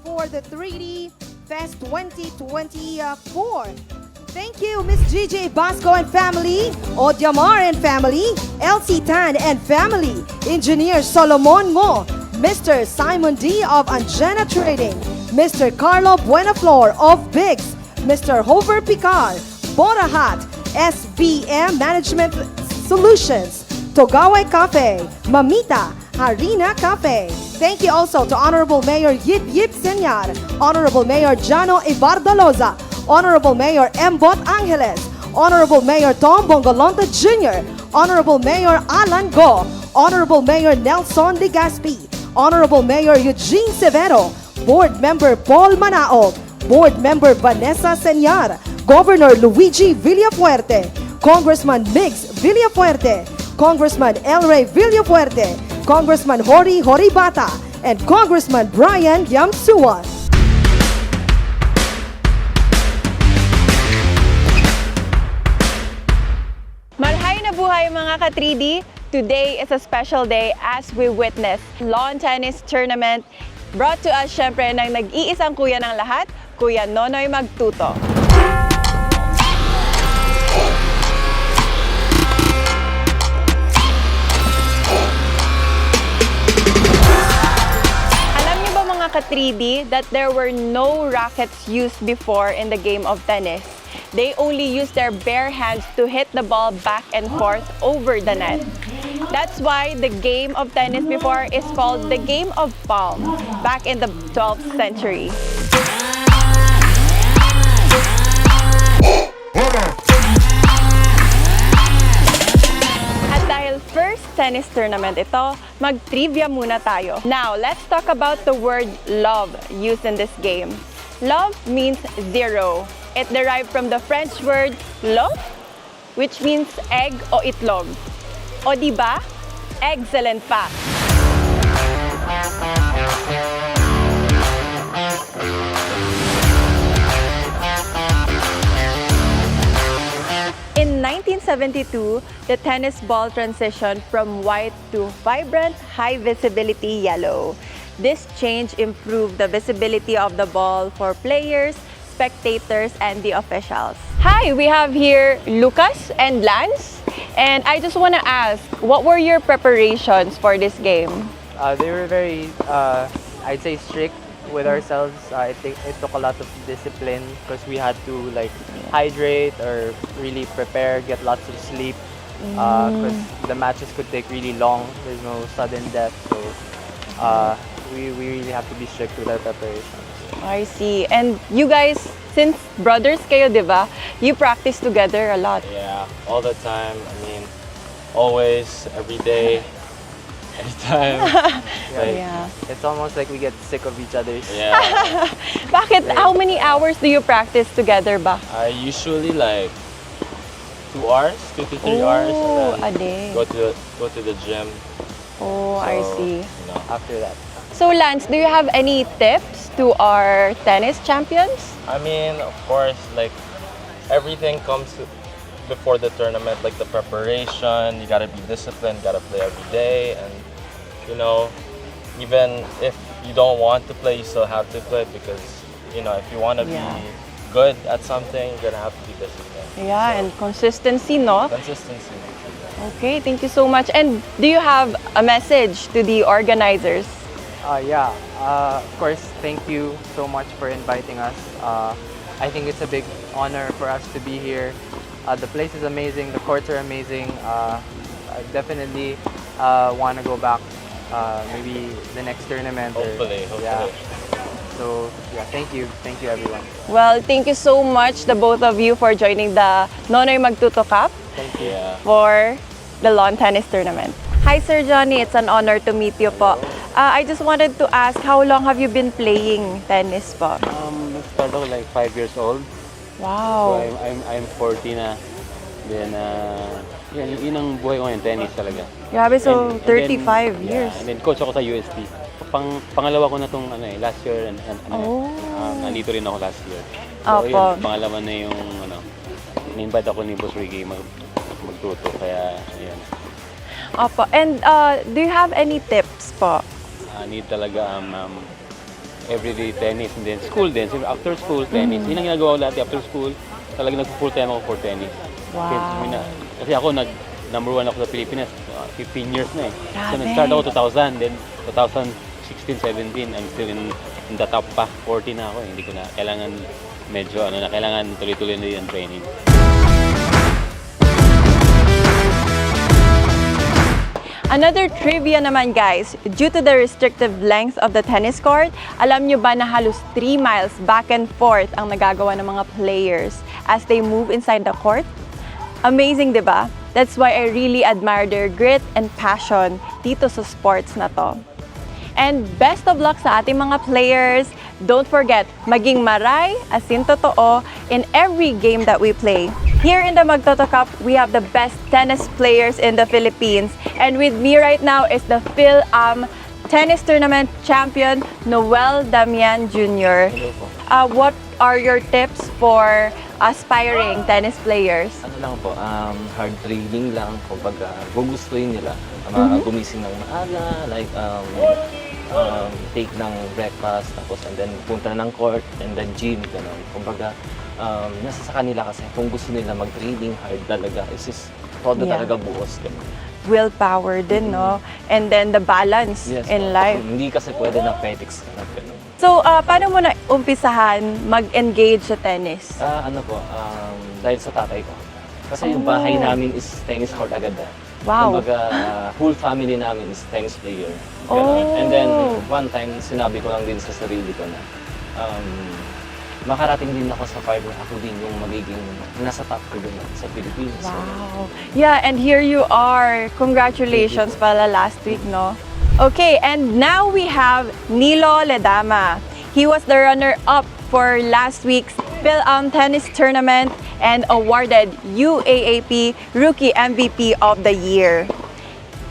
for the 3D Fest 2024. Thank you, Miss GJ Basco and family, Odyamar and family, LC Tan and family, Engineer Solomon Mo, Mr. Simon D. of Angena Trading, Mr. Carlo Buenaflor of Biggs, Mr. Hover Picard, Borahat, SVM Management Solutions, Togawe Cafe, Mamita, Harina Cafe. Thank you also to Honorable Mayor Yip Yip Senyar, Honorable Mayor Jano Ibardaloza, Honorable Mayor Mbot Angeles, Honorable Mayor Tom Bongolonta Jr., Honorable Mayor Alan Go, Honorable Mayor Nelson Legaspi, Honorable Mayor Eugene Severo, Board Member Paul Manaog, Board Member Vanessa Senyar, Governor Luigi Villafuerte, Congressman Migs Villafuerte, Congressman El Rey Villafuerte, Congressman Hori Horibata, and Congressman Brian Yamsuan. Marahay na buhay mga ka-3D! Today is a special day as we witness lawn tennis tournament brought to us syempre ng nag-iisang kuya ng lahat, Kuya Nonoy Magtuto. ka-3D, that there were no rackets used before in the game of tennis. They only used their bare hands to hit the ball back and forth over the net. That's why the game of tennis before is called the game of palm, back in the 12th century. At dahil first tennis tournament ito, mag-trivia muna tayo. Now, let's talk about the word love used in this game. Love means zero. It derived from the French word l'œuf, which means egg o itlog. O diba? Excellent pa! In 1972, the tennis ball transitioned from white to vibrant, high-visibility yellow. This change improved the visibility of the ball for players, spectators, and the officials. Hi, we have here Lucas and Lance. And I just want to ask, what were your preparations for this game? They were very, I'd say, strict with ourselves. I think it took a lot of discipline because we had to like hydrate or really prepare, get lots of sleep. Because the matches could take really long. There's no sudden death, so we really have to be strict with our preparations. I see. And you guys, since brothers kayo, di ba? You practice together a lot. Yeah, all the time. I mean, always, every day, every time. Yeah. It's almost like we get sick of each other's. Yeah. Bakit? How many hours do you practice together ba? I usually like 2 hours, 2 to 3 hours, and a then day. go to the gym. Oh, I see. You know. After that. So Lance, do you have any tips to our tennis champions? I mean, of course, like everything comes before the tournament, like the preparation. You gotta be disciplined, you gotta play every day, and you know, even if you don't want to play, you still have to play because you know if you want to be good at something, you're gonna have to be disciplined. Yeah, and consistency, no? Consistency. Okay, thank you so much. And do you have a message to the organizers? Of course, thank you so much for inviting us. I think it's a big honor for us to be here. The place is amazing, the courts are amazing. I definitely want to go back maybe the next tournament. Hopefully. Yeah. So, yeah, thank you everyone. Well, thank you so much, the both of you, for joining the Nonoy Magtuto Cup Thank you. for the lawn tennis tournament. Hi, Sir Johnny. It's an honor to meet you po. I just wanted to ask, how long have you been playing tennis po? I started like 5 years old. Wow. So I'm 40 na. Then, yun ang buhay ko ngayon, tennis talaga. Grabe, so And 35 then, years. Yeah, and then coach ako sa UST. Pangalawa ko na tong last year and nandito rin ako last year. So Opo. yun, pangalawa na yung in-invite ako ni Boss Ricky magtuto kaya ayun. Opo. And do you have any tips po? Need talaga everyday tennis and then school din. So, after school tennis. Yun ang ginagawa ko dati after school. Talaga nag-full time ako for tennis. Wow. Kasi ako number 1 ako sa Pilipinas 15 years na eh. So Grabe. nag-start ako 2000 then 2016, 17 I'm still in the top pa. 40 na ako eh. Hindi ko na kailangan medyo kailangan tuloy-tuloy na yung training. Another trivia naman guys, due to the restrictive length of the tennis court, alam nyo ba na halos 3 miles back and forth ang nagagawa ng mga players as they move inside the court? Amazing, di ba? That's why I really admire their grit and passion dito sa sports na to. And best of luck sa ating mga players. Don't forget, maging maray, asin totoo in every game that we play. Here in the Magtoto Cup, we have the best tennis players in the Philippines. And with me right now is the Phil-Am Tennis Tournament Champion, Noel Damian Jr. What are your tips for aspiring tennis players? Ano lang po, hard training lang kapag gugustuhin nila. Gumising ng maaga, like take ng breakfast, tapos and then punta ng court, and then gym, gano'n. Kumbaga, nasa sa kanila kasi kung gusto nila mag-training hard talaga, is todo talaga buos. Gano'n. willpower din, no? And then the balance Yes, in po. life. Hindi kasi pwede na petics na ganun. So, paano mo na umpisahan mag-engage sa tennis? Ano po, dahil sa tatay ko. Kasi yung bahay namin is tennis court agad. Wow. Kumbaga, whole family namin is tennis player. Ganun. And then, one time, sinabi ko lang din sa sarili ko na makarating din ako sa part na ako din yung magiging nasa top ko din sa Pilipinas. Wow. Yeah, and here you are. Congratulations pala last week, no? Okay, and now we have Nilo Ledama. He was the runner-up for last week's PhilAm Tennis Tournament and awarded UAAP Rookie MVP of the Year.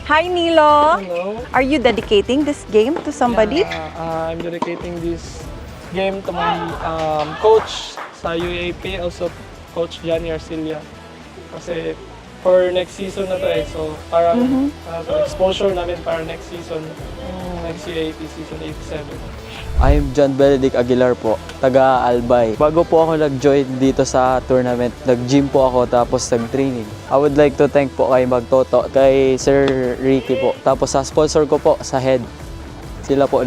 Hi, Nilo. Hello. Are you dedicating this game to somebody? I'm dedicating this game to my coach sa UAP, also Coach Johnny Arcilia. Kasi for next season na to so parang exposure namin para next season, next UAP season 87. I'm John Benedict Aguilar po, taga Albay. Bago po ako nag-join dito sa tournament, nag-gym po ako tapos nag-training. I would like to thank po kay Magtoto, kay Sir Ricky po. Tapos sa sponsor ko po, sa Head. Sila po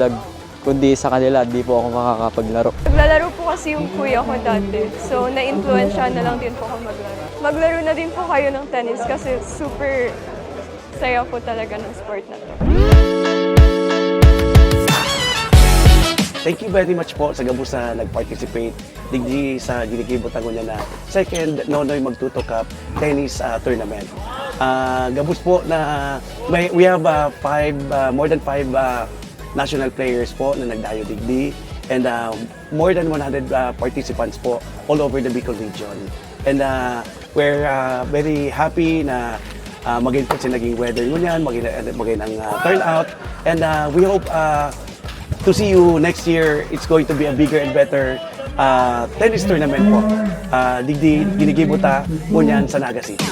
kundi sa kanila, di po ako makakapaglaro. Naglalaro po kasi yung kuya ko dati. So, na-influensya na lang din po ako maglaro. Maglaro na din po kayo ng tennis kasi super saya po talaga ng sport na to. Thank you very much po sa gabos na nag-participate digdi sa ginigibutan ko niya na second Nonoy Magtuto Cup Tennis Tournament. Gabos po na we have more than 5 national players po na nagdayo digdi and more than 100 participants po all over the Bicol region. And we're very happy na maging po naging weather ngunyan, maging ang turnout and we hope to see you next year. It's going to be a bigger and better tennis tournament po. Digdi ginigibuta ngunyan sa Naga City.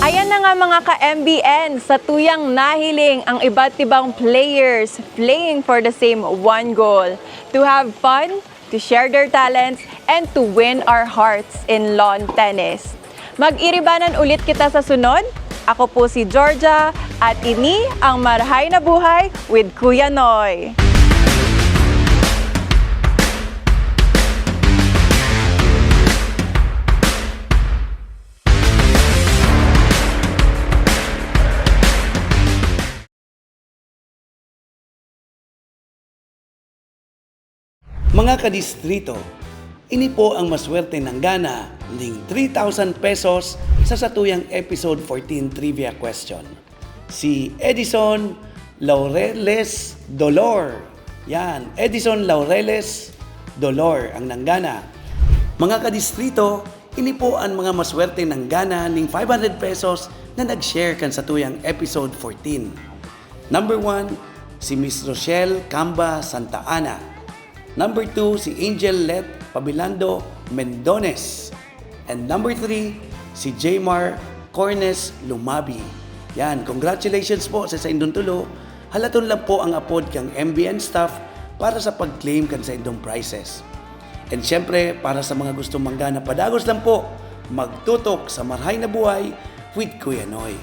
Ayan na nga mga ka-MBN, sa tuyang nahiling ang iba't ibang players playing for the same one goal, to have fun, to share their talents, and to win our hearts in lawn tennis. Mag-iribanan ulit kita sa sunod. Ako po si Georgia at ini ang Marahay na Buhay with Kuya Noy. Mga kadistrito, ini po ang maswerte ng gana ning 3,000 pesos sa satuyang episode 14 trivia question. Si Edison Laureles Dolor. Yan, Edison Laureles Dolor ang nanggana. Mga kadistrito, ini po ang mga maswerte ng gana ning 500 pesos na nag-share kan sa tuyang episode 14. Number 1, si Miss Rochelle Camba Santa Ana. Number 2, si Angel Let Pabilando Mendones. And number 3, si Jaymar Cornes Lumabi. Yan, congratulations po sa indong tulo. Halaton lang po ang apod kang MBN staff para sa pag-claim kan sa indong prizes. And syempre, para sa mga gustong manggana padagos lang po, magtutok sa Marahay na Buhay with Kuya Noy.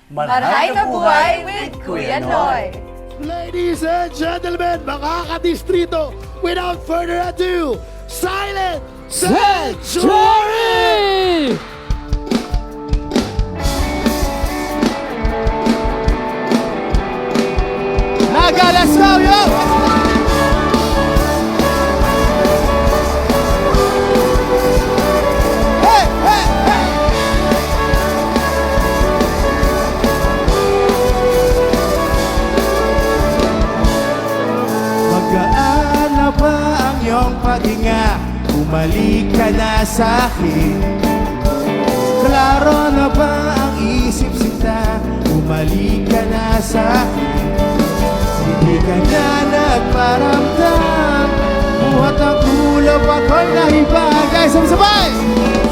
Marahay na Buhay with Kuya Noy. Ladies and gentlemen, mga kadistrito, without further ado, Silent Sanctuary! Naga, let's go, yo! Hey, hey, hey! Magaan na ba ang iyong paghinga? Bumalik ka na sa'kin. Klaro na ba ang isip sinta? Bumalik ka na sa'kin. Hindi ka na nagparamdam. Buhat ang kulap ako'y nahiba. Guys, sabay!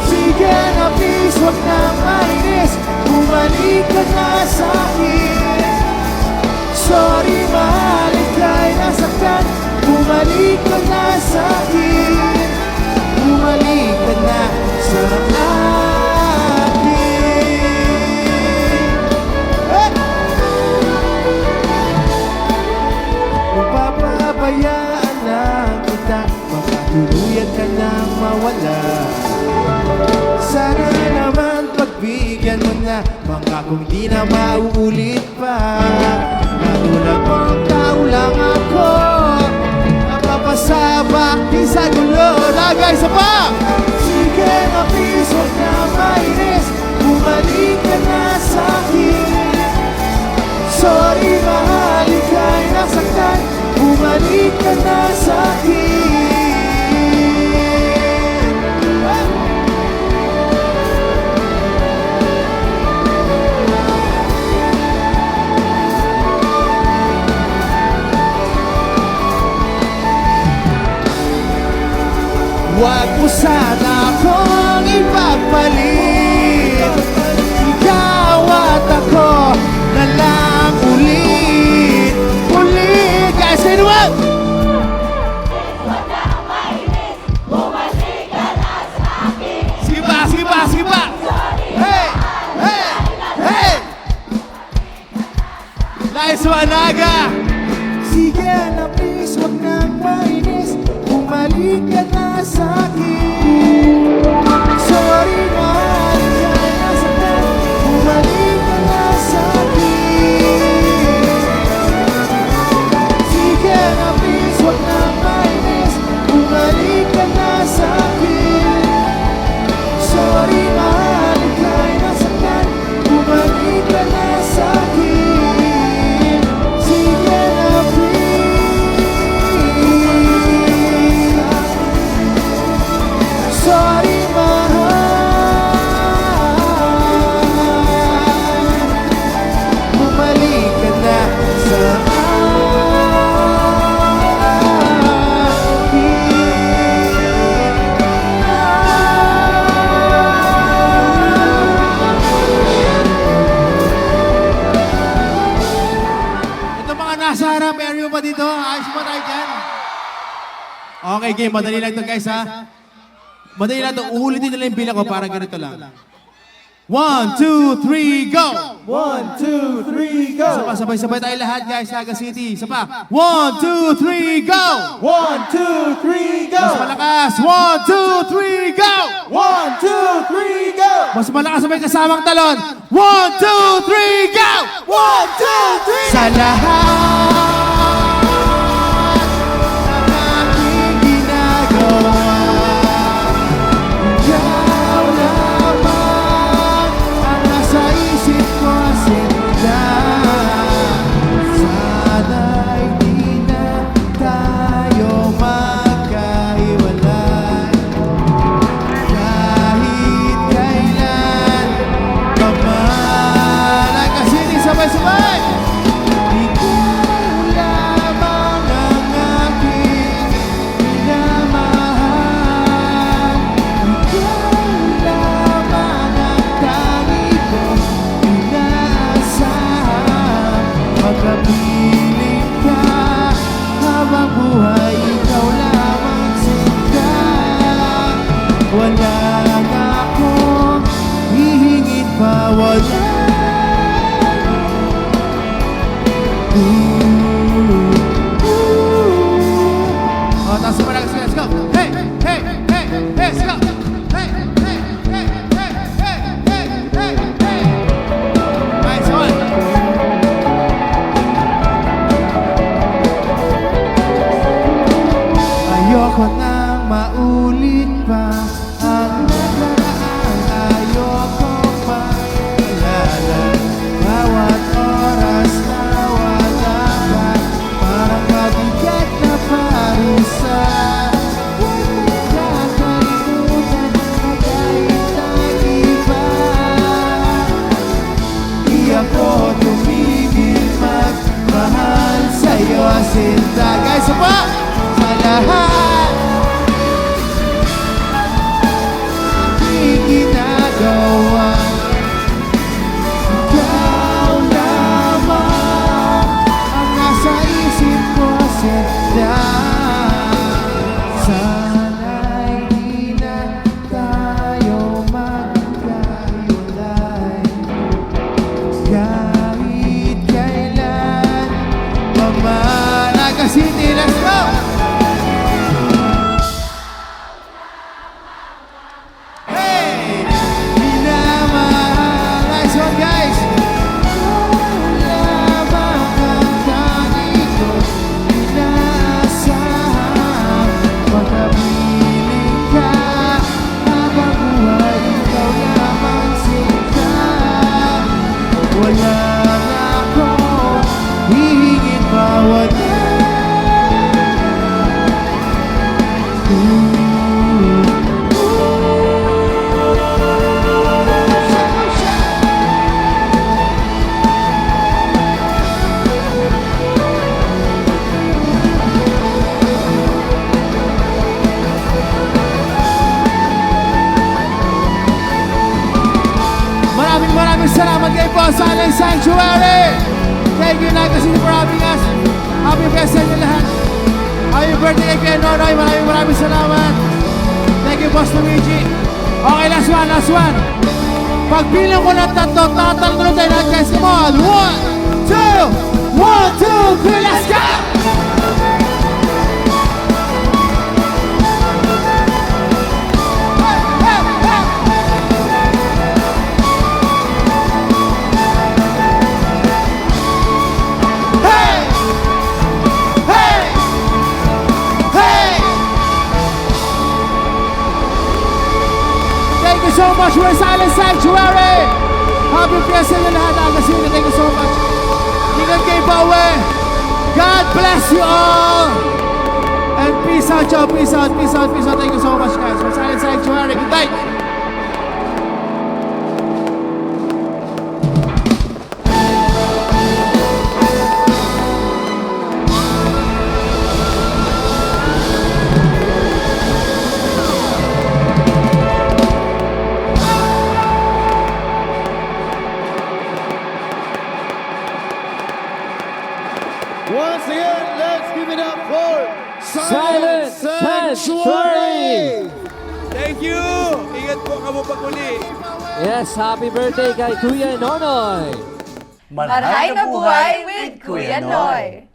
Sige na please, huwag na mainis. Bumalik ka na sa'kin. Sorry, mahal, ika'y nasaktan. Bumalik ka na sa'kin. Bumalik ka na sa wala. Sana naman pagbigyan mo na, pangakong di na mauulit pa. Matulad mong tao lang ako, napapasabak di sa gulo. Lagay sa pa! Sige na please, huwag na mainis, bumalik ka na sa'kin. Sorry mahal, ika'y nasaktan, bumalik ka na sa'kin. Huwag mo sana akong ipagpalit, ikaw at ako na lang ulit, ulit. Guys, say what? Sige pa, sige pa, sige pa. Hey, hey, hey. Nice one, Naga. Sige na please, huwag nang mainis, bumalik ka na sa'kin. Sorry na, ika'y nasaktan, bumalik ka na sa'kin. Sige na please, huwag nang mainis, bumalik ka na sa'kin. Sorry mahal, ika'y nasaktan, bumalik ka na sa'kin. Sige na please. Sorry mahal, bumalik ka na sa ito mga nasa harap, area pa dito. Ayos mo tayo dyan. Okay, game. Madali lang ito, guys, ha? Madali lang ito. Uulitin nila yung bilang ko. Parang ganito lang. 1, 2, 3, go! 1, 2, 3, go! Sabay-sabay tayo lahat, guys, Naga City. Isa pa. 1, 2, 3, go! 1, 2, 3, go! Mas malakas. 1, 2, 3, go! 1, 2, 3, go! Mas malakas sa may kasamang talon. 1, 2, 3, go! 1, 2, 3! Sa lahat ng aking ginagawa, ikaw lamang ang nasa isip ko sinta. Sana'y di na tayo magkahiwalay, kahit kailan pa man. Ay, kasi di sabay-sabay. Ikaw lamang ang aking minamahal, ikaw lamang ang tangi kong inaasahan. Magkapiling ka habang buhay, ikaw lamang sinta. Wala na akong hihingin pa, wala. Oh, taas mo na kasi, let's go. Hey, hey, hey, hey, let's go. Hey, hey, hey, hey, hey, hey, hey, hey. Nice one. Ayoko nang maulit pa ang nakaraan. Ayoko maalala bawat oras na wala ka. Parang mabigat na parusa, huwag kakalimutan na kahit ang iba. Di ako tumigil magmahal sa'yo, sinta. Guys, pa! Sa lahat aking ginagawa, ikaw lamang ang nasa isip ko, sinta. Sana'y di na tayo magkahiwalay, kahit kailan pa man. Naga City, let's go! lang ako hihingin bawat Maraming salamat kay Boss Allen Sanctuary. Thank you, Legacy, for having us. Happy birthday sa lahat. Happy birthday kay Kuya Nonoy. Maraming salamat. Thank you, Boss Luigi. Okay, last one. Pagbilang ko ng tatlo, tatanong tayo lahat, guys. Come on. 1, 2, 3, let's go! So much for Silent Sanctuary. Happy Fiesta na lahat ng Agasino. Thank you so much. Ingat kay Bawe. God bless you all. And peace out, y'all. Peace out. Thank you so much, guys. For Silent Sanctuary. Good night. Once again, let's give it up for Silent Sanctuary! Thank you! Ingat po kamo pag uli. Yes, happy birthday kay Kuya Nonoy! Marahay na buhay with Kuya Noy!